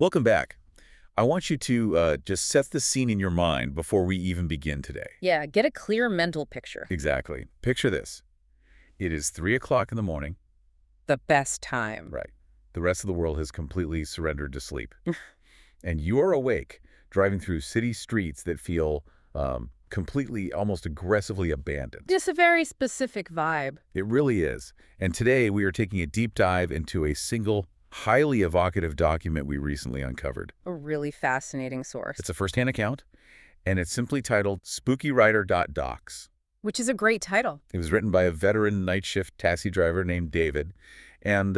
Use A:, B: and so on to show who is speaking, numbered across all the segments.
A: Welcome back. I want you to just set the scene in your mind before we even begin today.
B: Yeah, get a clear mental picture.
A: Exactly. Picture this. It is 3 o'clock in the morning.
B: The best time.
A: Right. The rest of the world has completely surrendered to sleep. And you're awake, driving through city streets that feel completely, almost aggressively abandoned.
B: Just a very specific vibe.
A: It really is. And today we are taking a deep dive into a single, highly evocative document we recently uncovered.
B: A really fascinating source.
A: It's a first-hand account, and it's simply titled SpookyRider.docs.
B: Which is a great title.
A: It was written by a veteran night shift taxi driver named David. And,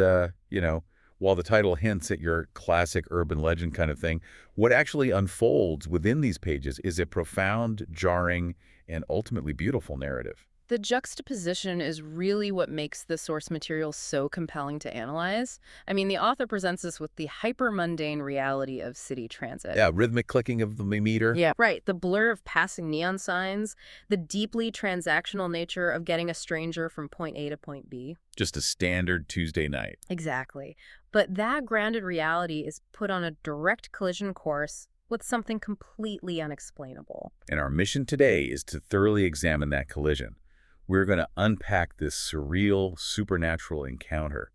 A: while the title hints at your classic urban legend kind of thing, what actually unfolds within these pages is a profound, jarring, and ultimately beautiful narrative.
B: The juxtaposition is really what makes the source material so compelling to analyze. I mean, the author presents us with the hyper-mundane reality of city transit.
A: Yeah, rhythmic clicking of the meter.
B: Yeah, right. The blur of passing neon signs, the deeply transactional nature of getting a stranger from point A to point B.
A: Just a standard Tuesday night.
B: Exactly. But that grounded reality is put on a direct collision course with something completely unexplainable.
A: And our mission today is to thoroughly examine that collision. We're going to unpack this surreal, supernatural encounter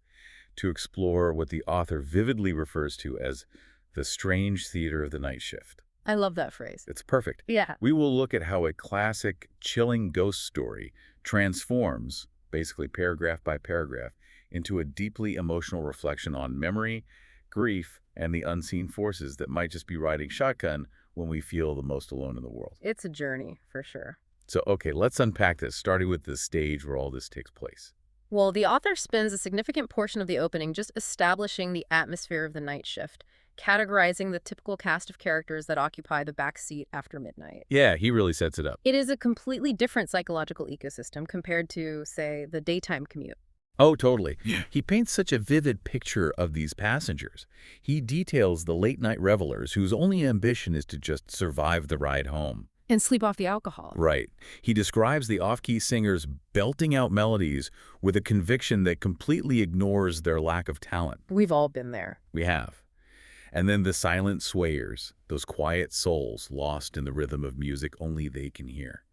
A: to explore what the author vividly refers to as the strange theater of the night shift.
B: I love that phrase.
A: It's perfect.
B: Yeah.
A: We will look at how a classic, chilling ghost story transforms, basically paragraph by paragraph, into a deeply emotional reflection on memory, grief, and the unseen forces that might just be riding shotgun when we feel the most alone in the world.
B: It's a journey, for sure.
A: So, okay, let's unpack this, starting with the stage where all this takes place.
B: Well, the author spends a significant portion of the opening just establishing the atmosphere of the night shift, categorizing the typical cast of characters that occupy the back seat after midnight.
A: Yeah, he really sets it up.
B: It is a completely different psychological ecosystem compared to, say, the daytime commute.
A: Oh, totally. He paints such a vivid picture of these passengers. He details the late-night revelers whose only ambition is to just survive the ride home.
B: And sleep off the alcohol.
A: Right. He describes the off-key singers belting out melodies with a conviction that completely ignores their lack of talent.
B: We've all been there.
A: We have. And then the silent swayers, those quiet souls lost in the rhythm of music only they can hear.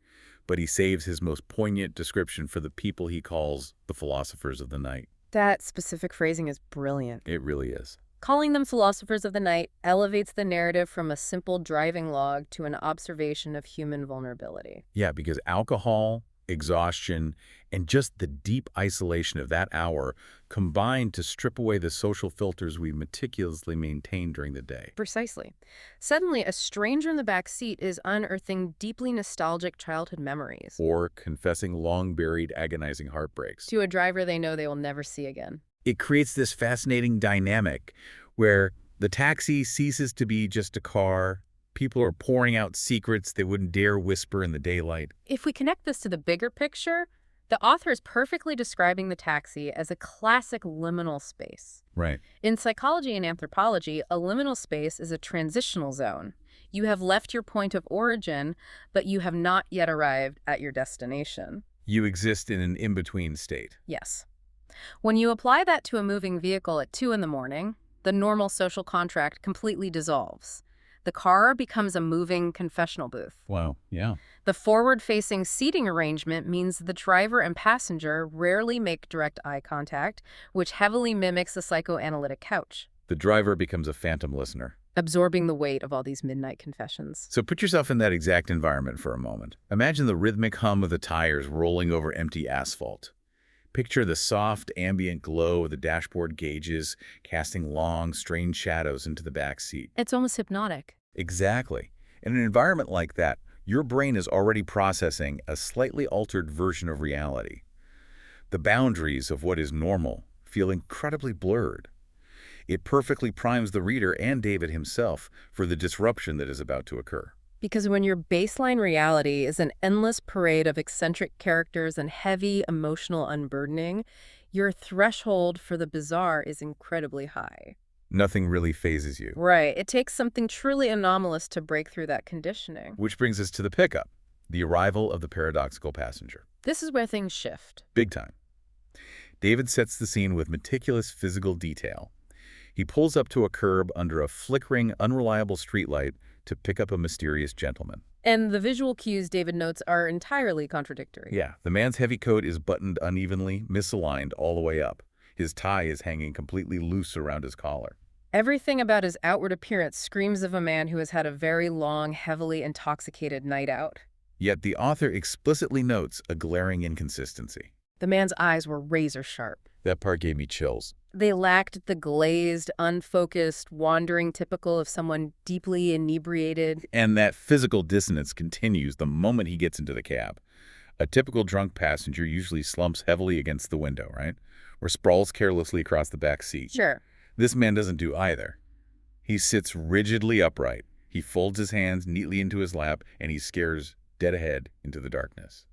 A: But he saves his most poignant description for the people he calls the philosophers of the night.
B: That specific phrasing is brilliant.
A: It really is.
B: Calling them philosophers of the night elevates the narrative from a simple driving log to an observation of human vulnerability.
A: Yeah, because alcohol, exhaustion, and just the deep isolation of that hour combine to strip away the social filters we meticulously maintain during the day.
B: Precisely. Suddenly, a stranger in the back seat is unearthing deeply nostalgic childhood memories.
A: Or confessing long-buried, agonizing heartbreaks.
B: To a driver they know they will never see again.
A: It creates this fascinating dynamic where the taxi ceases to be just a car. People are pouring out secrets they wouldn't dare whisper in the daylight.
B: If we connect this to the bigger picture, the author is perfectly describing the taxi as a classic liminal space.
A: Right.
B: In psychology and anthropology, a liminal space is a transitional zone. You have left your point of origin, but you have not yet arrived at your destination.
A: You exist in an in-between state.
B: Yes. When you apply that to a moving vehicle at 2 in the morning, the normal social contract completely dissolves. The car becomes a moving confessional booth.
A: Wow, yeah.
B: The forward-facing seating arrangement means the driver and passenger rarely make direct eye contact, which heavily mimics a psychoanalytic couch,
A: The driver becomes a phantom listener.
B: absorbing the weight of all these midnight confessions.
A: So put yourself in that exact environment for a moment. Imagine the rhythmic hum of the tires rolling over empty asphalt. Picture the soft, ambient glow of the dashboard gauges casting long, strange shadows into the back seat.
B: It's almost hypnotic.
A: Exactly. In an environment like that, your brain is already processing a slightly altered version of reality. The boundaries of what is normal feel incredibly blurred. It perfectly primes the reader and David himself for the disruption that is about to occur.
B: Because when your baseline reality is an endless parade of eccentric characters and heavy emotional unburdening, your threshold for the bizarre is incredibly high.
A: Nothing really phases you.
B: Right. It takes something truly anomalous to break through that conditioning.
A: Which brings us to the pickup, the arrival of the paradoxical passenger.
B: This is where things shift.
A: Big time. David sets the scene with meticulous physical detail. He pulls up to a curb under a flickering, unreliable streetlight to pick up a mysterious gentleman.
B: And the visual cues David notes are entirely contradictory.
A: Yeah, the man's heavy coat is buttoned unevenly, misaligned all the way up. His tie is hanging completely loose around his collar.
B: Everything about his outward appearance screams of a man who has had a very long, heavily intoxicated night out.
A: Yet the author explicitly notes a glaring inconsistency.
B: The man's eyes were razor sharp.
A: That part gave me chills.
B: They lacked the glazed, unfocused, wandering typical of someone deeply inebriated.
A: And that physical dissonance continues the moment he gets into the cab. A typical drunk passenger usually slumps heavily against the window, right? Or sprawls carelessly across the back seat.
B: Sure.
A: This man doesn't do either. He sits rigidly upright. He folds his hands neatly into his lap, and he stares dead ahead into the darkness.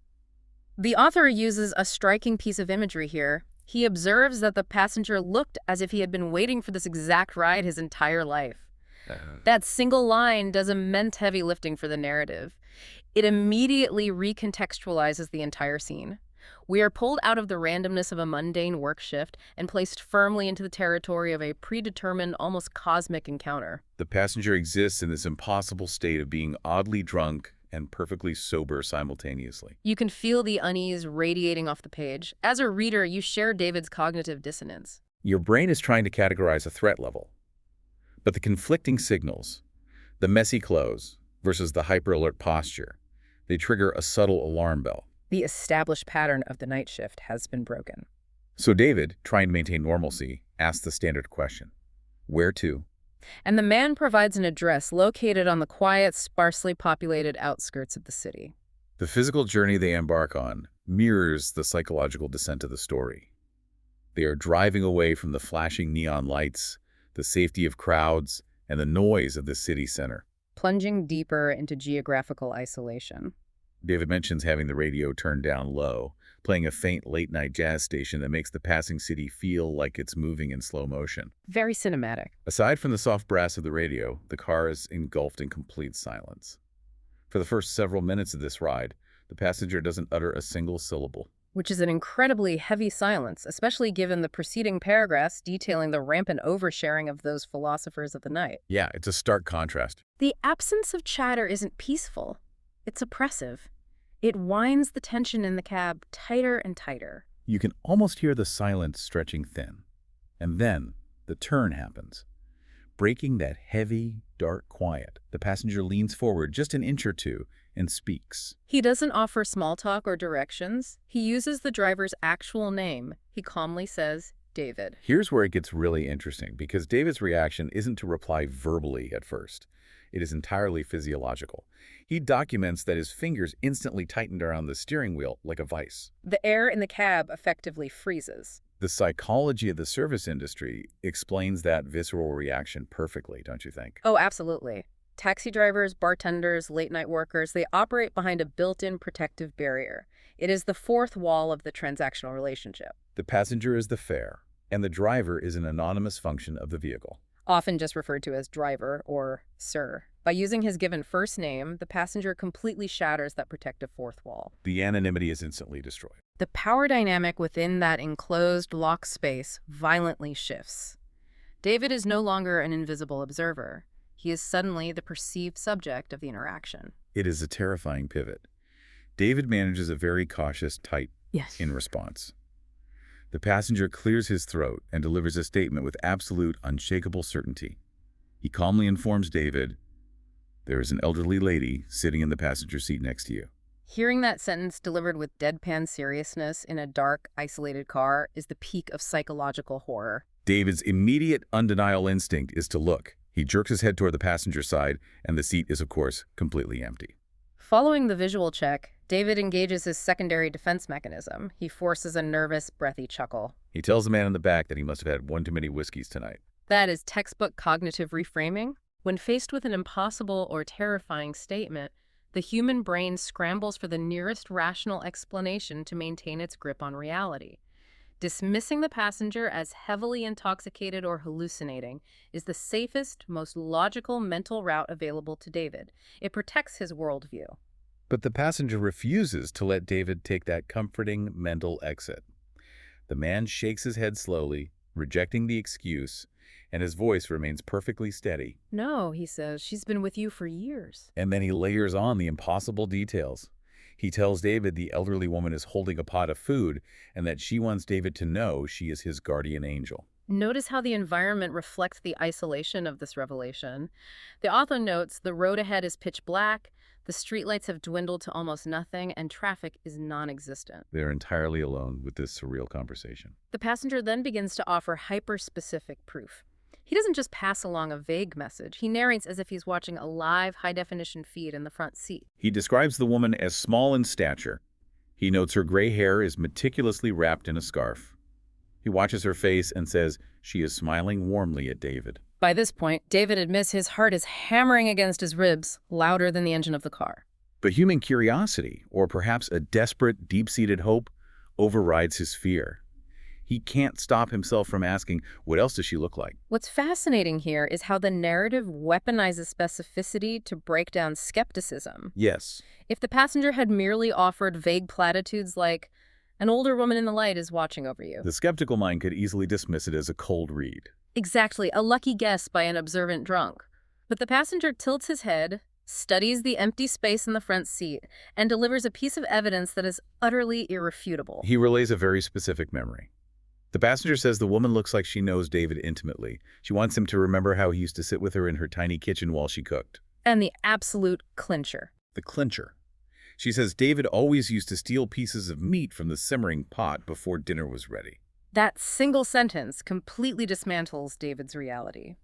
B: The author uses a striking piece of imagery here. He observes that the passenger looked as if he had been waiting for this exact ride his entire life. That single line does immense heavy lifting for the narrative. It immediately recontextualizes the entire scene. We are pulled out of the randomness of a mundane work shift and placed firmly into the territory of a predetermined, almost cosmic encounter.
A: The passenger exists in this impossible state of being oddly drunk and perfectly sober simultaneously.
B: You can feel the unease radiating off the page. As a reader, you share David's cognitive dissonance.
A: Your brain is trying to categorize a threat level, but the conflicting signals, the messy clothes versus the hyper-alert posture, they trigger a subtle alarm bell.
B: The established pattern of the night shift has been broken.
A: So David, trying to maintain normalcy, asks the standard question, where to?
B: And the man provides an address located on the quiet, sparsely populated outskirts of the city.
A: The physical journey they embark on mirrors the psychological descent of the story. They are driving away from the flashing neon lights, the safety of crowds, and the noise of the city center.
B: Plunging deeper into geographical isolation.
A: David mentions having the radio turned down low, playing a faint late-night jazz station that makes the passing city feel like it's moving in slow motion.
B: Very cinematic.
A: Aside from the soft brass of the radio, the car is engulfed in complete silence. For the first several minutes of this ride, the passenger doesn't utter a single syllable.
B: Which is an incredibly heavy silence, especially given the preceding paragraphs detailing the rampant oversharing of those philosophers of the night.
A: Yeah, it's a stark contrast.
B: The absence of chatter isn't peaceful. It's oppressive. It winds the tension in the cab tighter and tighter.
A: You can almost hear the silence stretching thin. And then the turn happens. Breaking that heavy, dark quiet, the passenger leans forward just an inch or two and speaks.
B: He doesn't offer small talk or directions. He uses the driver's actual name. He calmly says, David.
A: Here's where it gets really interesting, because David's reaction isn't to reply verbally at first. It is entirely physiological. He documents that his fingers instantly tightened around the steering wheel like a vice.
B: The air in the cab effectively freezes.
A: The psychology of the service industry explains that visceral reaction perfectly, don't you think?
B: Oh, absolutely. Taxi drivers, bartenders, late-night workers, they operate behind a built-in protective barrier. It is the fourth wall of the transactional relationship.
A: The passenger is the fare, and the driver is an anonymous function of the vehicle.
B: Often just referred to as driver or sir. By using his given first name, the passenger completely shatters that protective fourth wall.
A: The anonymity is instantly destroyed.
B: The power dynamic within that enclosed, locked space violently shifts. David is no longer an invisible observer. He is suddenly the perceived subject of the interaction.
A: It is a terrifying pivot. David manages a very cautious tight
B: Yes.
A: in response. The passenger clears his throat and delivers a statement with absolute, unshakable certainty. He calmly informs David, there is an elderly lady sitting in the passenger seat next to you.
B: Hearing that sentence delivered with deadpan seriousness in a dark, isolated car is the peak of psychological horror.
A: David's immediate, undeniable instinct is to look. He jerks his head toward the passenger side, and the seat is, of course, completely empty.
B: Following the visual check, David engages his secondary defense mechanism. He forces a nervous, breathy chuckle.
A: He tells the man in the back that he must have had one too many whiskeys tonight.
B: That is textbook cognitive reframing. When faced with an impossible or terrifying statement, the human brain scrambles for the nearest rational explanation to maintain its grip on reality. Dismissing the passenger as heavily intoxicated or hallucinating is the safest, most logical mental route available to David. It protects his worldview.
A: But the passenger refuses to let David take that comforting mental exit. The man shakes his head slowly, rejecting the excuse, and his voice remains perfectly steady.
B: No, he says, she's been with you for years.
A: And then he layers on the impossible details. He tells David the elderly woman is holding a pot of food and that she wants David to know she is his guardian angel.
B: Notice how the environment reflects the isolation of this revelation. The author notes the road ahead is pitch black, the streetlights have dwindled to almost nothing, and traffic is non-existent.
A: They're entirely alone with this surreal conversation.
B: The passenger then begins to offer hyper-specific proof. He doesn't just pass along a vague message. He narrates as if he's watching a live, high-definition feed in the front seat.
A: He describes the woman as small in stature. He notes her gray hair is meticulously wrapped in a scarf. He watches her face and says she is smiling warmly at David.
B: By this point, David admits his heart is hammering against his ribs, louder than the engine of the car.
A: But human curiosity, or perhaps a desperate, deep-seated hope, overrides his fear. He can't stop himself from asking, what else does she look like?
B: What's fascinating here is how the narrative weaponizes specificity to break down skepticism.
A: Yes.
B: If the passenger had merely offered vague platitudes like, an older woman in the light is watching over you.
A: The skeptical mind could easily dismiss it as a cold read.
B: Exactly, a lucky guess by an observant drunk. But the passenger tilts his head, studies the empty space in the front seat, and delivers a piece of evidence that is utterly irrefutable.
A: He relays a very specific memory. The passenger says the woman looks like she knows David intimately. She wants him to remember how he used to sit with her in her tiny kitchen while she cooked.
B: And the absolute clincher.
A: The clincher. She says David always used to steal pieces of meat from the simmering pot before dinner was ready.
B: That single sentence completely dismantles David's reality.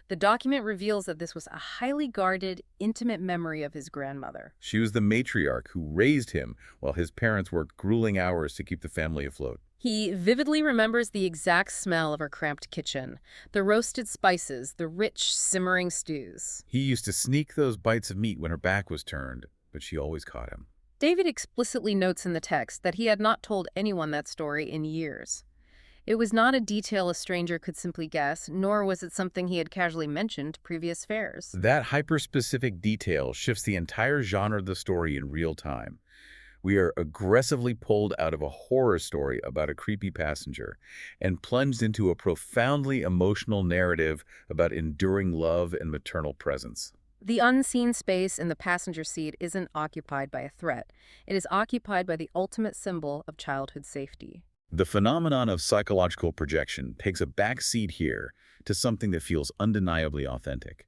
B: The document reveals that this was a highly guarded, intimate memory of his grandmother.
A: She was the matriarch who raised him while his parents worked grueling hours to keep the family afloat.
B: He vividly remembers the exact smell of her cramped kitchen, the roasted spices, the rich, simmering stews.
A: He used to sneak those bites of meat when her back was turned, but she always caught him.
B: David explicitly notes in the text that he had not told anyone that story in years. It was not a detail a stranger could simply guess, nor was it something he had casually mentioned to previous fairs.
A: That hyper-specific detail shifts the entire genre of the story in real time. We are aggressively pulled out of a horror story about a creepy passenger and plunged into a profoundly emotional narrative about enduring love and maternal presence.
B: The unseen space in the passenger seat isn't occupied by a threat. It is occupied by the ultimate symbol of childhood safety.
A: The phenomenon of psychological projection takes a back seat here to something that feels undeniably authentic.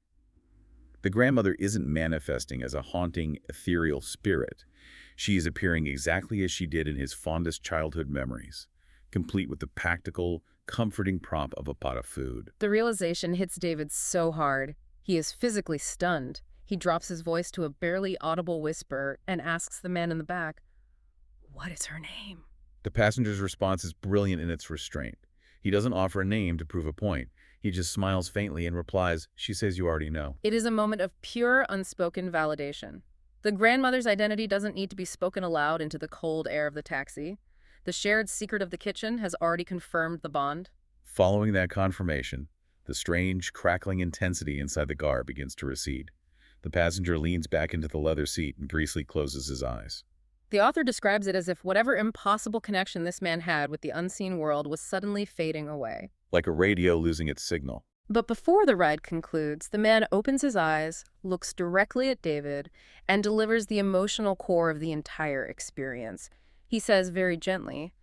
A: The grandmother isn't manifesting as a haunting, ethereal spirit. She is appearing exactly as she did in his fondest childhood memories, complete with the practical, comforting prop of a pot of food.
B: The realization hits David so hard. He is physically stunned. He drops his voice to a barely audible whisper and asks the man in the back, "What is her name?"
A: The passenger's response is brilliant in its restraint. He doesn't offer a name to prove a point. He just smiles faintly and replies, "She says you already know."
B: It is a moment of pure, unspoken validation. The grandmother's identity doesn't need to be spoken aloud into the cold air of the taxi. The shared secret of the kitchen has already confirmed the bond.
A: Following that confirmation, the strange, crackling intensity inside the car begins to recede. The passenger leans back into the leather seat and briefly closes his eyes.
B: The author describes it as if whatever impossible connection this man had with the unseen world was suddenly fading away.
A: Like a radio losing its signal.
B: But before the ride concludes, the man opens his eyes, looks directly at David, and delivers the emotional core of the entire experience. He says very gently,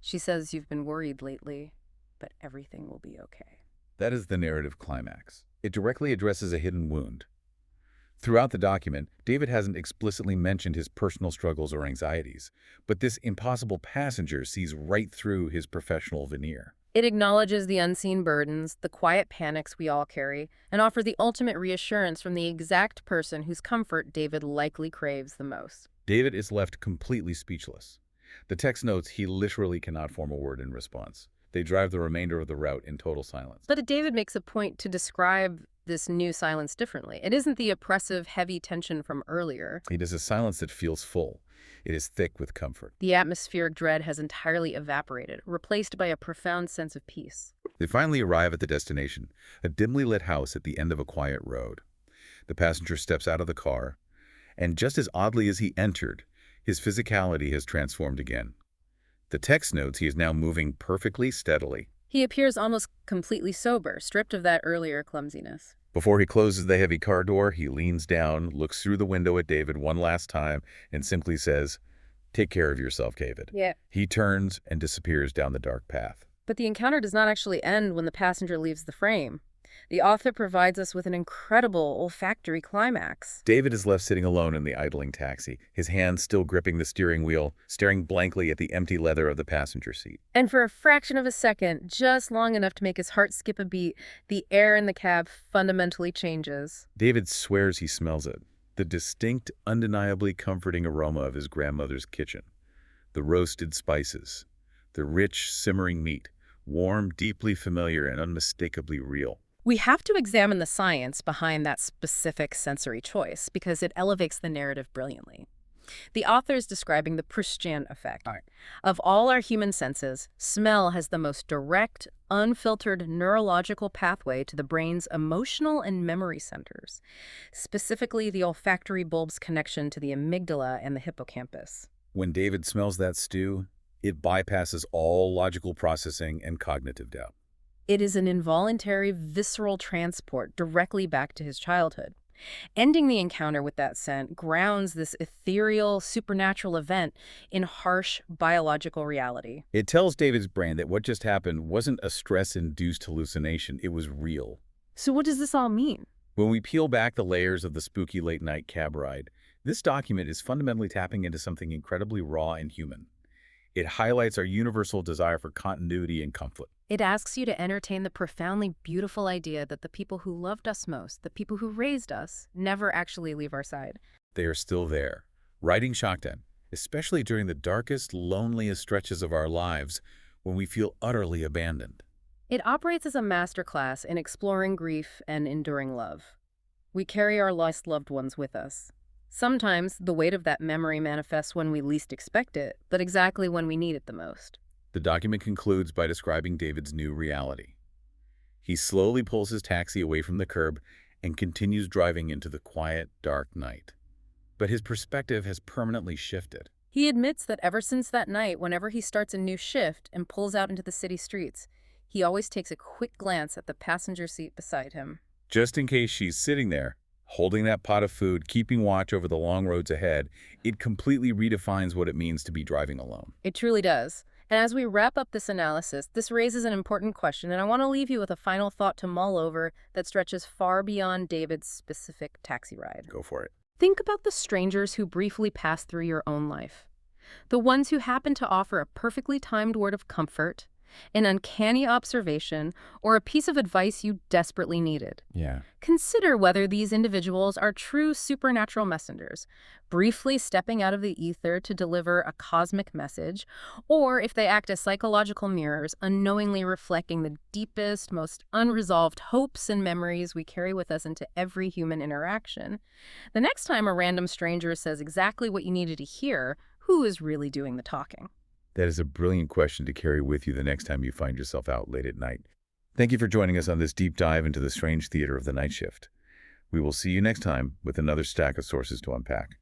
B: "She says you've been worried lately, but everything will be okay."
A: That is the narrative climax. It directly addresses a hidden wound. Throughout the document, David hasn't explicitly mentioned his personal struggles or anxieties, but this impossible passenger sees right through his professional veneer.
B: It acknowledges the unseen burdens, the quiet panics we all carry, and offers the ultimate reassurance from the exact person whose comfort David likely craves the most.
A: David is left completely speechless. The text notes he literally cannot form a word in response. They drive the remainder of the route in total silence.
B: But David makes a point to describe this new silence differently. It isn't the oppressive, heavy tension from earlier.
A: It is a silence that feels full. It is thick with comfort.
B: The atmospheric dread has entirely evaporated, replaced by a profound sense of peace.
A: They finally arrive at the destination, a dimly lit house at the end of a quiet road. The passenger steps out of the car, and just as oddly as he entered, his physicality has transformed again. The text notes he is now moving perfectly steadily.
B: He appears almost completely sober, stripped of that earlier clumsiness.
A: Before he closes the heavy car door, he leans down, looks through the window at David one last time, and simply says, "Take care of yourself, David."
B: Yeah.
A: He turns and disappears down the dark path.
B: But the encounter does not actually end when the passenger leaves the frame. The author provides us with an incredible olfactory climax.
A: David is left sitting alone in the idling taxi, his hands still gripping the steering wheel, staring blankly at the empty leather of the passenger seat.
B: And for a fraction of a second, just long enough to make his heart skip a beat, the air in the cab fundamentally changes.
A: David swears he smells it, the distinct, undeniably comforting aroma of his grandmother's kitchen. The roasted spices, the rich, simmering meat, warm, deeply familiar, and unmistakably real.
B: We have to examine the science behind that specific sensory choice because it elevates the narrative brilliantly. The author is describing the Proustian effect.
A: All right.
B: Of all our human senses, smell has the most direct, unfiltered neurological pathway to the brain's emotional and memory centers, specifically the olfactory bulb's connection to the amygdala and the hippocampus.
A: When David smells that stew, it bypasses all logical processing and cognitive doubt.
B: It is an involuntary, visceral transport directly back to his childhood. Ending the encounter with that scent grounds this ethereal, supernatural event in harsh biological reality.
A: It tells David's brain that what just happened wasn't a stress-induced hallucination, it was real.
B: So what does this all mean?
A: When we peel back the layers of the spooky late-night cab ride, this document is fundamentally tapping into something incredibly raw and human. It highlights our universal desire for continuity and conflict.
B: It asks you to entertain the profoundly beautiful idea that the people who loved us most, the people who raised us, never actually leave our side.
A: They are still there, riding shotgun, especially during the darkest, loneliest stretches of our lives when we feel utterly abandoned.
B: It operates as a masterclass in exploring grief and enduring love. We carry our lost loved ones with us. Sometimes the weight of that memory manifests when we least expect it, but exactly when we need it the most.
A: The document concludes by describing David's new reality. He slowly pulls his taxi away from the curb and continues driving into the quiet, dark night. But his perspective has permanently shifted.
B: He admits that ever since that night, whenever he starts a new shift and pulls out into the city streets, he always takes a quick glance at the passenger seat beside him.
A: Just in case she's sitting there, holding that pot of food, keeping watch over the long roads ahead, it completely redefines what it means to be driving alone.
B: It truly does. And as we wrap up this analysis, this raises an important question, and I want to leave you with a final thought to mull over that stretches far beyond David's specific taxi ride.
A: Go for it.
B: Think about the strangers who briefly pass through your own life. The ones who happen to offer a perfectly timed word of comfort, an uncanny observation, or a piece of advice you desperately needed.
A: Yeah.
B: Consider whether these individuals are true supernatural messengers, briefly stepping out of the ether to deliver a cosmic message, or if they act as psychological mirrors, unknowingly reflecting the deepest, most unresolved hopes and memories we carry with us into every human interaction. The next time a random stranger says exactly what you needed to hear, who is really doing the talking?
A: That is a brilliant question to carry with you the next time you find yourself out late at night. Thank you for joining us on this deep dive into the strange theater of the night shift. We will see you next time with another stack of sources to unpack.